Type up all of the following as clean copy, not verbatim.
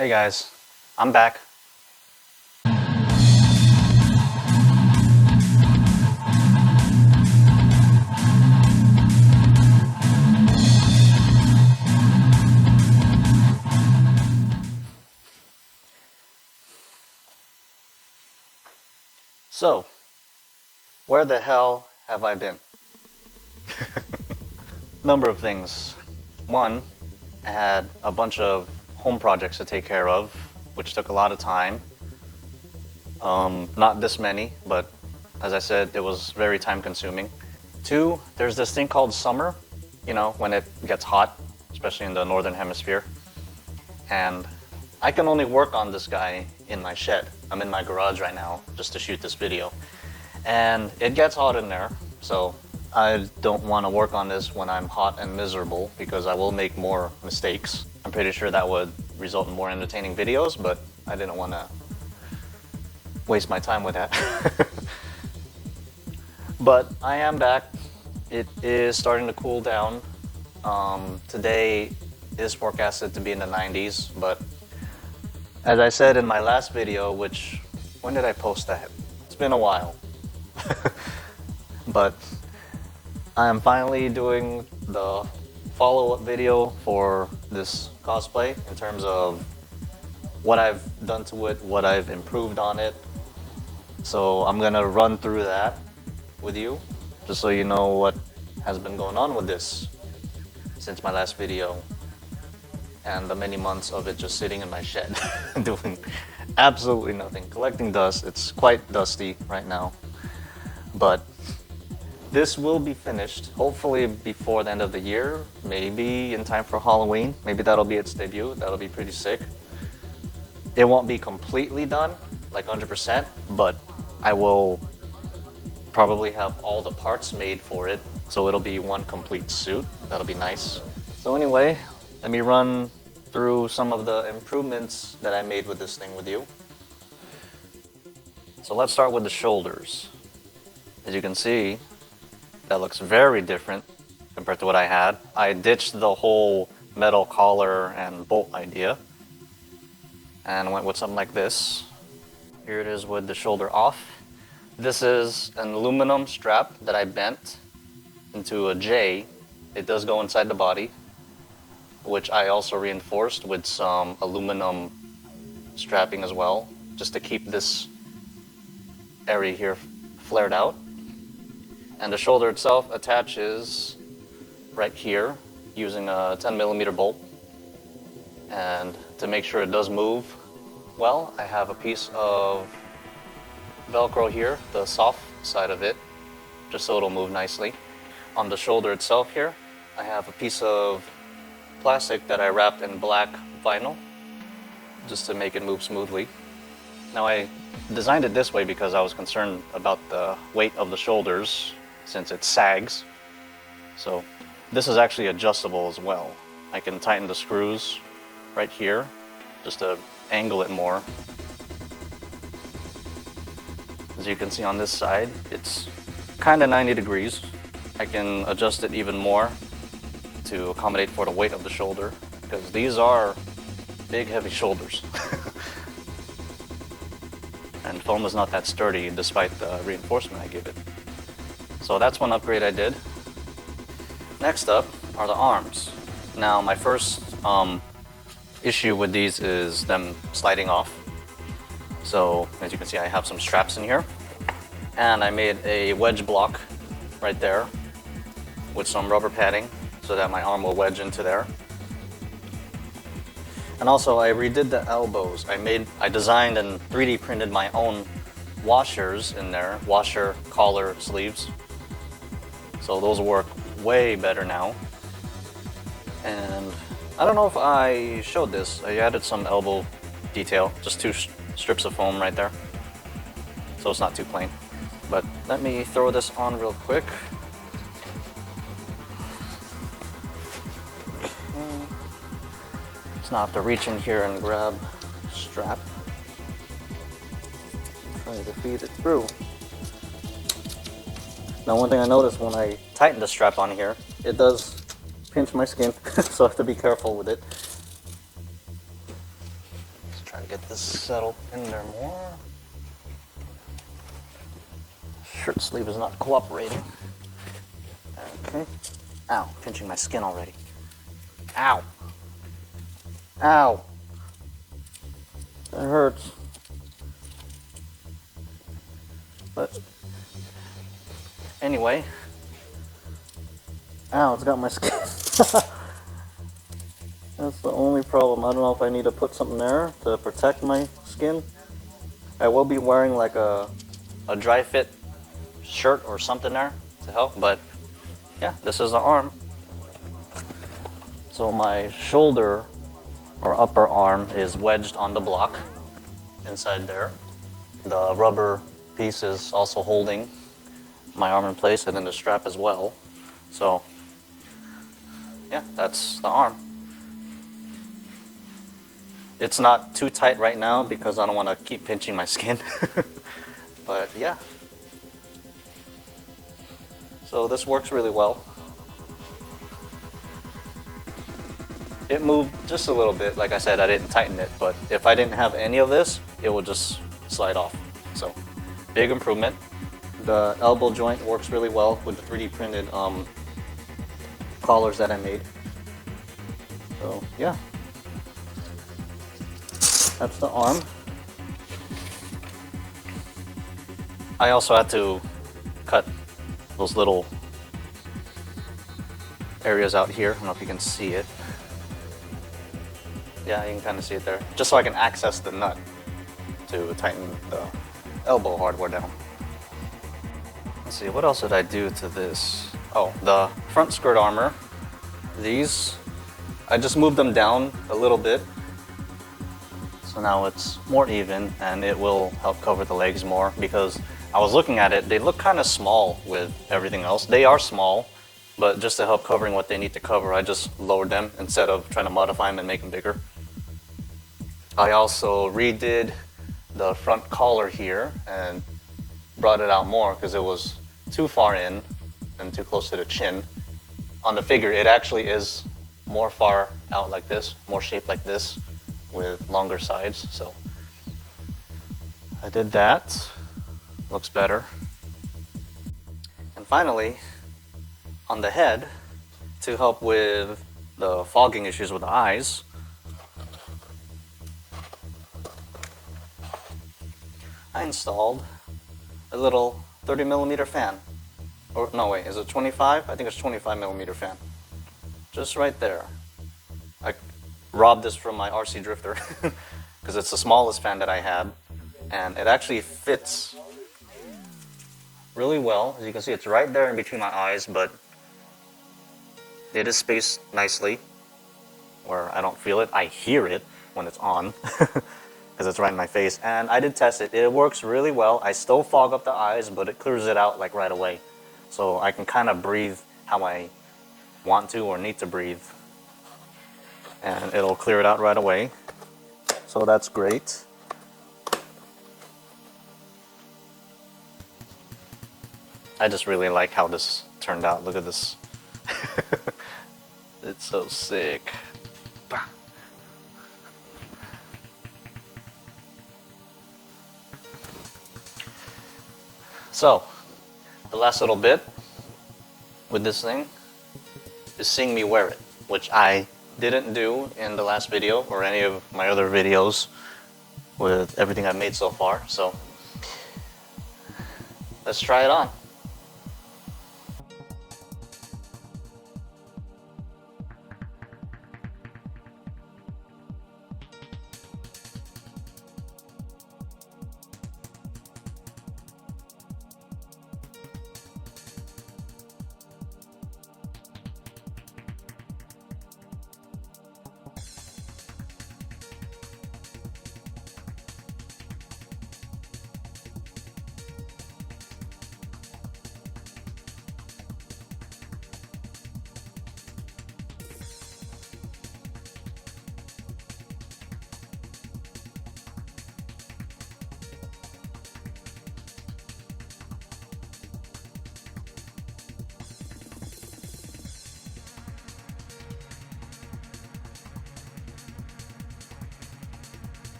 Hey guys, I'm back. So, where the hell have I been? Number of things. One, I had a bunch of home projects to take care of, which took a lot of time. Not this many, but as I said, it was very time consuming. Two, there's this thing called summer, you know, when it gets hot, especially in the northern hemisphere. And I can only work on this guy in my shed. I'm in my garage right now just to shoot this video. And it gets hot in there, so I don't want to work on this when I'm hot and miserable because I will make more mistakes. I'm pretty sure that would result in more entertaining videos, but I didn't want to waste my time with that. But I am back. It is starting to cool down. Today is forecasted to be in the 90s, but as I said in my last video, which, when did I post that? It's been a while. But I am finally doing the follow-up video for this cosplay in terms of what I've done to it, what I've improved on it. So I'm gonna run through that with you, just so you know what has been going on with this since my last video and the many months of it just sitting in my shed doing absolutely nothing, collecting dust. It's quite dusty right now, but this will be finished hopefully before the end of the year, maybe in time for Halloween. Maybe that'll be its debut. That'll be pretty sick. It won't be completely done, like 100%, but I will probably have all the parts made for it, so it'll be one complete suit. That'll be nice. So anyway, let me run through some of the improvements that I made with this thing with you. So let's start with the shoulders. As you can see, that looks very different compared to what I had. I ditched the whole metal collar and bolt idea and went with something like this. Here it is with the shoulder off. This is an aluminum strap that I bent into a J. It does go inside the body, which I also reinforced with some aluminum strapping as well, just to keep this area here flared out. And the shoulder itself attaches right here using a 10mm bolt. And to make sure it does move well, I have a piece of Velcro here, the soft side of it, just so it'll move nicely. On the shoulder itself here, I have a piece of plastic that I wrapped in black vinyl, just to make it move smoothly. Now I designed it this way because I was concerned about the weight of the shoulders since it sags. So this is actually adjustable as well. I can tighten the screws right here just to angle it more. As you can see on this side, it's kind of 90 degrees. I can adjust it even more to accommodate for the weight of the shoulder, because these are big, heavy shoulders. And foam is not that sturdy despite the reinforcement I give it. So that's one upgrade I did. Next up are the arms. Now my first issue with these is them sliding off. So as you can see, I have some straps in here, and I made a wedge block right there with some rubber padding so that my arm will wedge into there. And also I redid the elbows. I designed and 3D printed my own washers in there, washer, collar, sleeves. So those work way better now. And I don't know if I showed this. I added some elbow detail, just two strips of foam right there. So it's not too plain. But let me throw this on real quick. Just now I have to reach in here and grab a strap. Try to feed it through. Now one thing I noticed when I tighten the strap on here, it does pinch my skin, so I have to be careful with it. get this settled in there more. Shirt sleeve is not cooperating. Okay. Ow, pinching my skin already. Ow. Ow. That hurts. But anyway. Ow, it's got my skin. That's the only problem. I don't know if I need to put something there to protect my skin. I will be wearing like a dry fit shirt or something there to help, but yeah, this is the arm. So my shoulder or upper arm is wedged on the block inside there. The rubber piece is also holding my arm in place, and then the strap as well. So yeah, that's the arm. It's not too tight right now because I don't want to keep pinching my skin. But yeah. So this works really well. It moved just a little bit. Like I said, I didn't tighten it, but if I didn't have any of this, it would just slide off. So big improvement. The elbow joint works really well with the 3D printed collars that I made. So yeah. That's the arm. I also had to cut those little areas out here. I don't know if you can see it. Yeah, you can kind of see it there. Just so I can access the nut to tighten the elbow hardware down. Let's see, what else did I do to this? Oh, the front skirt armor. These, I just moved them down a little bit. So now it's more even, and it will help cover the legs more, because I was looking at it, they look kind of small with everything else. They are small, but just to help covering what they need to cover, I just lowered them instead of trying to modify them and make them bigger. I also redid the front collar here and brought it out more because it was too far in and too close to the chin. On the figure, it actually is more far out like this, more shaped like this, with longer sides. So I did that. Looks better. And finally, on the head, to help with the fogging issues with the eyes, I installed a little 30mm fan. Or no, wait, is it 25? I think it's 25mm fan. Just right there. I robbed this from my RC Drifter because it's the smallest fan that I had, and it actually fits really well. As you can see, it's right there in between my eyes, but it is spaced nicely where I don't feel it. I hear it when it's on because it's right in my face, and I did test it. It works really well. I still fog up the eyes, but it clears it out like right away, so I can kind of breathe how I want to or need to breathe, and it'll clear it out right away. So that's great. I just really like how this turned out. Look at this. It's so sick. So, the last little bit with this thing is seeing me wear it, which I didn't do in the last video or any of my other videos with everything I've made so far. So, let's try it on.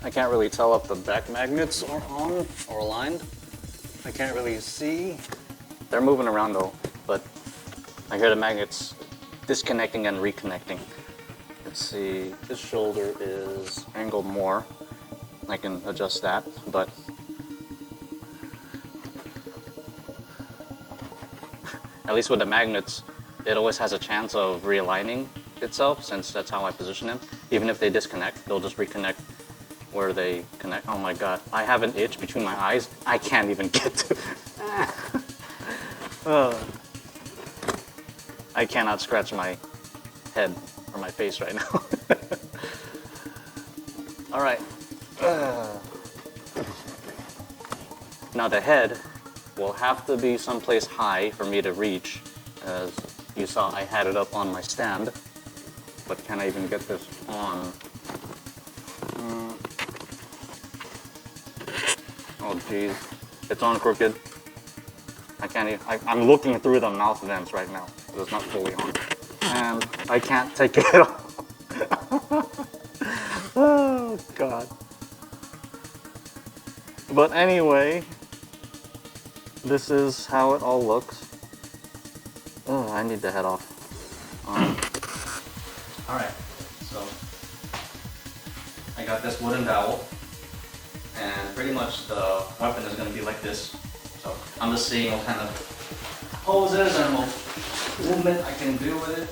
I can't really tell if the back magnets are on or aligned. I can't really see. They're moving around though, but I hear the magnets disconnecting and reconnecting. Let's see, this shoulder is angled more. I can adjust that, but at least with the magnets, it always has a chance of realigning itself, since that's how I position them. Even if they disconnect, they'll just reconnect where they connect. Oh my god, I have an itch between my eyes. I can't even get to. I cannot scratch my head or my face right now. All right. Now the head will have to be someplace high for me to reach. As you saw, I had it up on my stand, but can I even get this on? Oh geez, it's on crooked. I can't even, I'm looking through the mouth vents right now. It's not fully on. And I can't take it off. Oh god. But anyway, this is how it all looks. Oh, I need to head off. Alright, so I got this wooden dowel, and pretty much the weapon is going to be like this. So I'm just seeing what kind of poses and what movement I can do with it.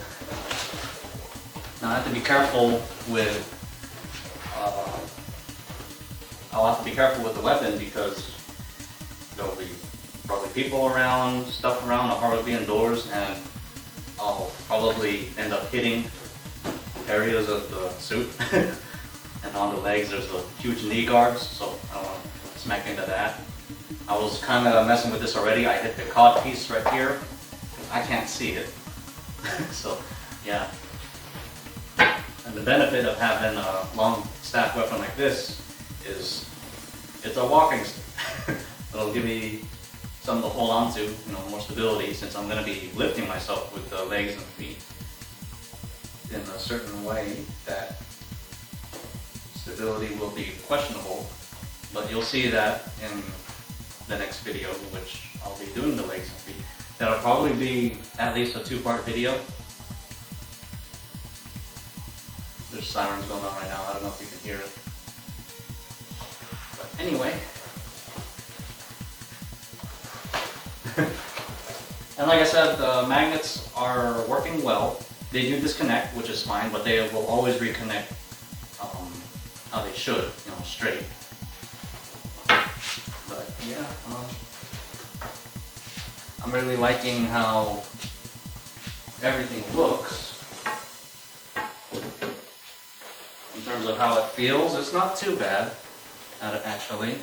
Now I have to be careful with I'll have to be careful with the weapon because there'll be probably people around, stuff around, I'll probably be indoors, and I'll probably end up hitting areas of the suit. And on the legs there's the huge knee guards, so I don't want to smack into that. I was kind of messing with this already. I hit the cod piece right here. I can't see it. So yeah. And the benefit of having a long staff weapon like this is it's a walking stick. It'll give me something to hold on to, more stability, since I'm going to be lifting myself with the legs and feet in a certain way that stability will be questionable. But you'll see that in the next video, which I'll be doing the legs and feet. That'll probably be at least a 2-part video. There's sirens going on right now. I don't know if you can hear it. But anyway. And like I said, the magnets are working well. They do disconnect, which is fine, but they will always reconnect how they should, straight. But yeah, I'm really liking how everything looks. In terms of how it feels, it's not too bad, actually.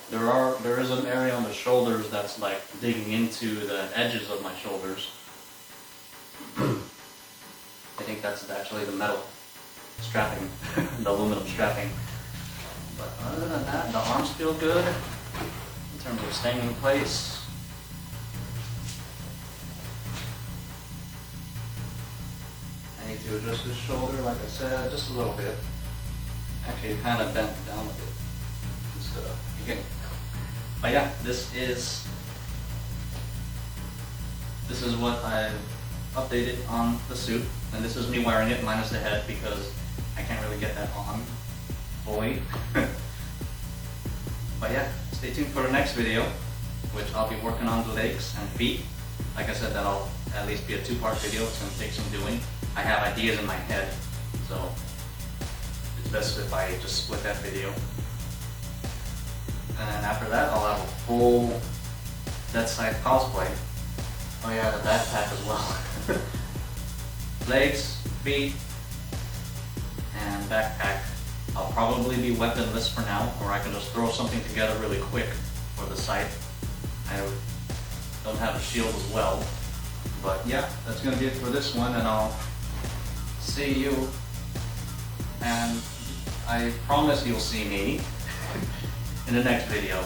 There is an area on the shoulders that's like digging into the edges of my shoulders. I think that's actually the metal strapping, the aluminum strapping. But other than that, the arms feel good in terms of staying in place. I need to adjust this shoulder, like I said, just a little bit. Actually, it kind of bent down a bit instead of beginning. But yeah, this is what I've updated on the suit, and this is me wearing it minus the head because I can't really get that on fully. But yeah, stay tuned for the next video, which I'll be working on the legs and feet. Like I said, that'll at least be a 2-part video. It's going to take some doing. I have ideas in my head, so it's best if I just split that video. And after that, I'll have a full Deathscythe cosplay. Oh yeah, the backpack as well. Legs, feet, and backpack. I'll probably be weaponless for now, or I can just throw something together really quick for the scythe. I don't have a shield as well. But yeah, that's going to be it for this one, and I'll see you, and I promise you'll see me in the next video.